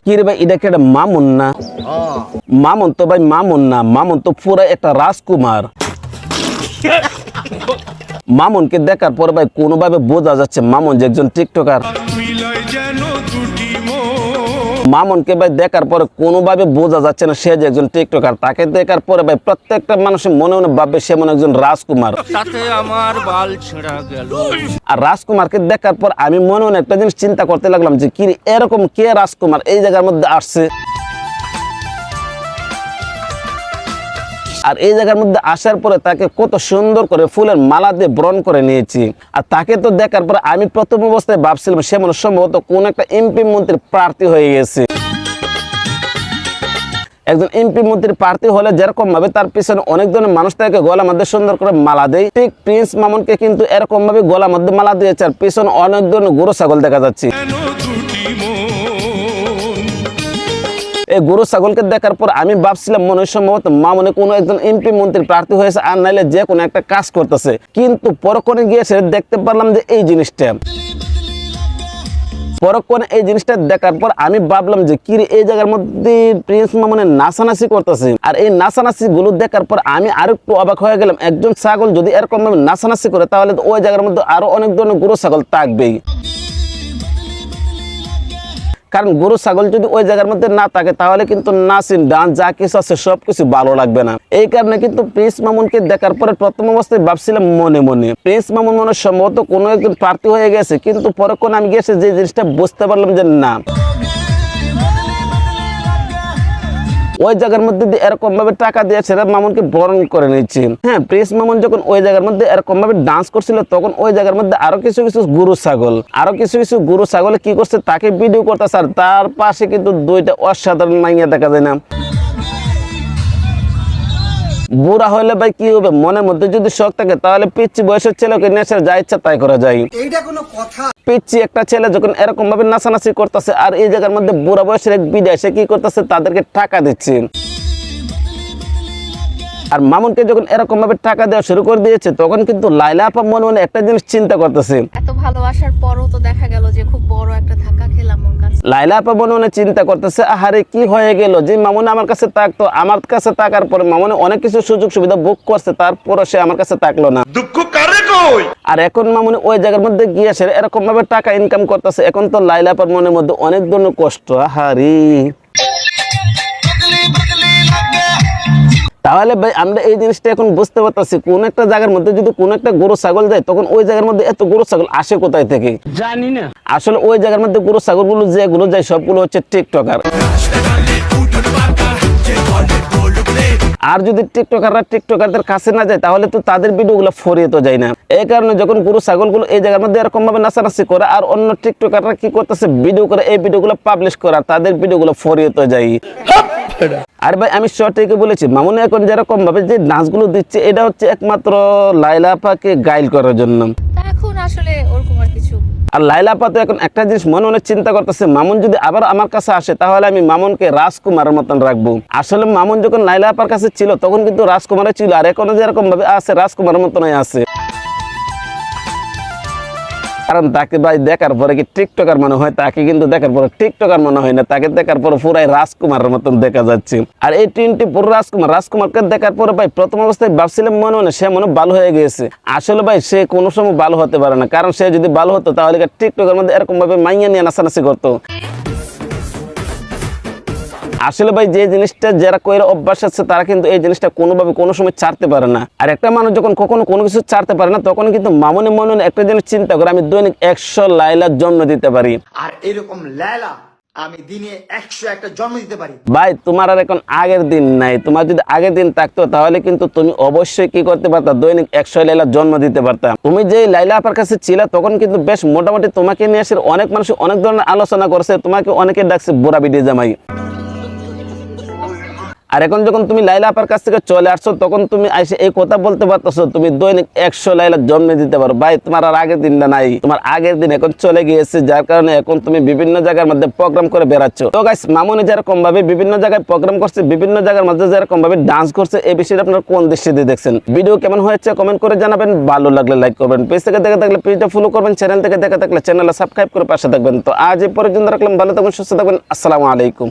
কি রে ভাই, এটা কি একটা মামুন না? মামুন তো ভাই মামুন না, মামুন তো পুরো একটা রাজকুমার। মামুনকে দেখার পর ভাই কোনোভাবে বোঝা যাচ্ছে মামুন যে একজন টিকটকার। মামুনকে ভাই দেখার পরে কোনোভাবে বোঝা যাচ্ছে না সে যে একজন টিকটকার। তাকে দেখার পরে ভাই প্রত্যেকটা মানুষের মনে মনে ভাববে সে মনে একজন রাজকুমার। তাতে আমার বাল ছেঁড়া গেল। আর রাজকুমারকে দেখার পর আমি মনে মনে একটা জিনিস চিন্তা করতে লাগলাম যে কি এরকম কে রাজকুমার এই জায়গার মধ্যে আসছে। আর এই জায়গার মধ্যে আসার পরে তাকে কত সুন্দর করে ফুলের মালা দিয়ে বরণ করে নিয়েছি। আর তাকে তো দেখার পরে আমি প্রথম অবস্থায় ভাবছিলাম সে মনে সম্ভবত কোন একটা এমপি মন্ত্রীর প্রার্থী হয়ে গেছে। একজন এমপি মন্ত্রীর প্রার্থী হলে যেরকম ভাবে তার পিছনে অনেক ধরনের মানুষ তাকে গলার মধ্যে সুন্দর করে মালা দেয়, ঠিক প্রিন্স মামুনকে কিন্তু এরকম ভাবে গলার মধ্যে মালা দিয়েছে। আর পিছনে অনেক ধরনের গরু ছাগল দেখা যাচ্ছে। এই গরু ছাগলকে দেখার পর আমি ভাবছিলাম মনে হয় সম্ভবত মামুনে কোনো একজন এমপি মন্ত্রী প্রার্থী হয়েছে, আর নাইলে যে কোনো একটা কাজ করতেছে। কিন্তু পরক্ষণে গিয়ে সে দেখতে পারলাম যে এই জিনিসটা, পরক্ষণে এই জিনিসটা দেখার পর আমি ভাবলাম যে কি এই জায়গার মধ্যে প্রিন্স মামুনে নাচানাচি করতেছে। আর এই নাচানাচি গুলো দেখার পর আমি আরো একটু অবাক হয়ে গেলাম, একজন ছাগল যদি এরকম ভাবে নাচানাচি করে তাহলে তো ওই জায়গার মধ্যে আরো অনেক ধরনের গরু ছাগল থাকবেই। কারণ গরু ছাগল যদি ওই জায়গার মধ্যে না থাকে তাহলে কিন্তু নাচিন ডান্স যা কিছু আছে সবকিছু ভালো লাগবে না। এই কারণে কিন্তু প্রিন্স মামুনকে দেখার পরে প্রথম অবস্থায় ভাবছিলাম মনে মনে প্রিন্স মামুন মনে সম্ভবত কোনো একজন প্রার্থী হয়ে গেছে। কিন্তু পরক্ষণে আমি গেছে যে জিনিসটা বুঝতে পারলাম যে না, ওই জায়গার মধ্যে এরকম ভাবে টাকা দিয়ে ছেলে মামুনকে বরণ করে নিচ্ছে। হ্যাঁ, প্রিন্স মামুন যখন ওই জায়গার মধ্যে এরকম ভাবে ডান্স করছিল তখন ওই জায়গার মধ্যে আরো কিছু কিছু গরু ছাগল কি করছে তাকে ভিডিও করতেছে। আর তার পাশে কিন্তু দুইটা অসাধারণ মাইয়া দেখা যায় না। বুড়া হইলে ভাই কি হবে, মনের মধ্যে যদি শখ থাকে তাহলে পিচ্ছি বয়সের ছেলেকে নেশা যা ইচ্ছা তাই করা যায়। এইটা কোনো কথা? পিচ্ছি একটা ছেলে যখন এরকম ভাবে নাচানাচি করতেছে আর এই জায়গার মধ্যে বুড়া বয়সের এক বিডা সে কি করতেছে তাদেরকে টাকা দিচ্ছে। আর মামুনকে যখন এরকম ভাবে টাকা দেওয়া শুরু করে দিয়েছে তখন কিন্তু লাইলা আপা মনে মনে একটা জিনিস চিন্তা করতেছে, এত ভালোবাসার পরও তো দেখা গেল যে খুব বড় একটা ধাক্কা খেলাম ওর কাছে। লাইলা আপা মনে মনে চিন্তা করতেছে আহারে কি হয়ে গেল, যে মামুন আমার কাছে থাকতো, আমার কাছে থাকার পরে মামুনে অনেক কিছু সুযোগ সুবিধা বুক করছে তারপরও সে আমার কাছে থাকলো না। দুঃখ কারে কই? আর এখন মামুনে ওই জায়গার মধ্যে গিয়ে সে এরকম ভাবে টাকা ইনকাম করতেছে। এখন তো লাইলা আপার মনের মধ্যে অনেক ধরনের কষ্ট। আহারি, তাহলে ভাই আমরা এই জিনিসটা এখন বুঝতে পারতেছি কোন একটা জায়গার মধ্যে যদি কোন একটা গরু ছাগল যায় তখন ওই জায়গার মধ্যে এত গরু ছাগল আসে কোথায় থেকে জানি না। আসলে ওই জায়গার মধ্যে গরু ছাগলগুলো যেগুলো যায় সবগুলো হচ্ছে টিকটকার। আর যদি টিকটকাররা টিকটকারদের কাছে না যায় তাহলে তো তাদের ভিডিওগুলো ফরিয়ে তো যায় না। এই কারণে যখন গরু ছাগলগুলো এই জায়গার মধ্যে এরকম ভাবে নাচানাচি করে আর অন্য টিকটকাররা কি করতেছে ভিডিও করে এই ভিডিওগুলো পাবলিশ করে আর তাদের ভিডিওগুলো ফরিয়ে তো যায়। আর ভাই আমি সঠিকই বলেছি, মামুনি এখন যেরকম ভাবে যে নাচগুলো দিচ্ছে এটা হচ্ছে একমাত্র লাইলা আপাকে গাইল করার জন্য। এখন আসলে ওরকম আর কিছু। আর লাইলা আপা তো এখন একটা জিনিস মনে মনে চিন্তা করতেছে, মামুন যদি আবার আমার কাছে আসে তাহলে আমি মামুনকে রাজকুমারের মতন রাখবো। আসলে মামুন যখন লাইলা আপার কাছে ছিল তখন কিন্তু রাজকুমারে ছিল, আর এখন যেরকম ভাবে আছে রাজকুমারের মতনই আছে। কারণ তাকে ভাই দেখার পরে কি টিকটকার মনে হয়, তাকে কিন্তু দেখার পরে টিকটকার মনে হয় না, তাকে দেখার পরে পুরাই রাজকুমারের মতন দেখা যাচ্ছে। আর এই টিনটি পুরো রাজকুমারকে দেখার পরে ভাই প্রথম অবস্থায় ভাবছিলাম মনে মনে সে মনে ভালো হয়ে গেছে। আসলে ভাই সে কোনো সময় ভালো হতে পারে না, কারণ সে যদি ভালো হতো তাহলে টিকটকের মধ্যে এরকম ভাবে মাইয়া নিয়ে নাচানাচি করতো। আসলে ভাই যে জিনিসটা যারা কইরা অভ্যাস আছে তারা কিন্তু এই জিনিসটা কোনোভাবে কোনো সময় ছাড়তে পারে না। আর একটা মানুষ যখন কখনো কোনো কিছু ছাড়তে পারে না তখন কিন্তু মামুনে মনে একটা জিনিস চিন্তা করে আমি দৈনিক 100 লাইলার জন্ম দিতে পারি। আর এরকম লাইলা আমি দিনে 101টা জন্ম দিতে পারি। ভাই তোমার আর এখন আগের দিন নাই, তোমার যদি আগের দিন থাকতো তাহলে কিন্তু তুমি অবশ্যই কি করতে পারতা, দৈনিক 100 লাইলার জন্ম দিতে পারতা। তুমি যে লাইলা আপার কাছে ছিল তখন কিন্তু বেশ মোটামুটি তোমাকে নিয়ে এসে অনেক মানুষ অনেক ধরনের আলোচনা করছে, তোমাকে অনেকে ডাকছে বুড়া বিডি জামাই। আর এখন যখন তুমি লাইলা আপার কাছ থেকে চলে আসছো তখন তুমি এসে এই কথা বলতে পারতেছো তুমি দৈনিক 100 লাইলা জন্মে দিতে পারো। ভাই তোমার আর আগের দিনটা নাই, তোমার আগের দিন এখন চলে গিয়েছে, যার কারণে এখন তুমি বিভিন্ন জায়গার মধ্যে প্রোগ্রাম করে বেড়াচ্ছ। তো গাইস, মামুনি যেরকম ভাবে বিভিন্ন জায়গায় প্রোগ্রাম করছে, বিভিন্ন জায়গার মধ্যে যেরকম ভাবে ডান্স করছে, এই বিষয়টা আপনারা কোন দৃষ্টি দিয়ে দেখছেন? ভিডিও কেমন হয়েছে কমেন্ট করে জানাবেন, ভালো লাগলে লাইক করবেন, পেজ থেকে দেখে থাকলে পেজটা ফলো করবেন, চ্যানেল থেকে দেখে থাকলে চ্যানেলটা সাবস্ক্রাইব করে পাশে থাকবেন। তো আজ এই পর্যন্ত রাখলাম, ভালো থাকবেন, সুস্থ থাকবেন, আসসালামু আলাইকুম।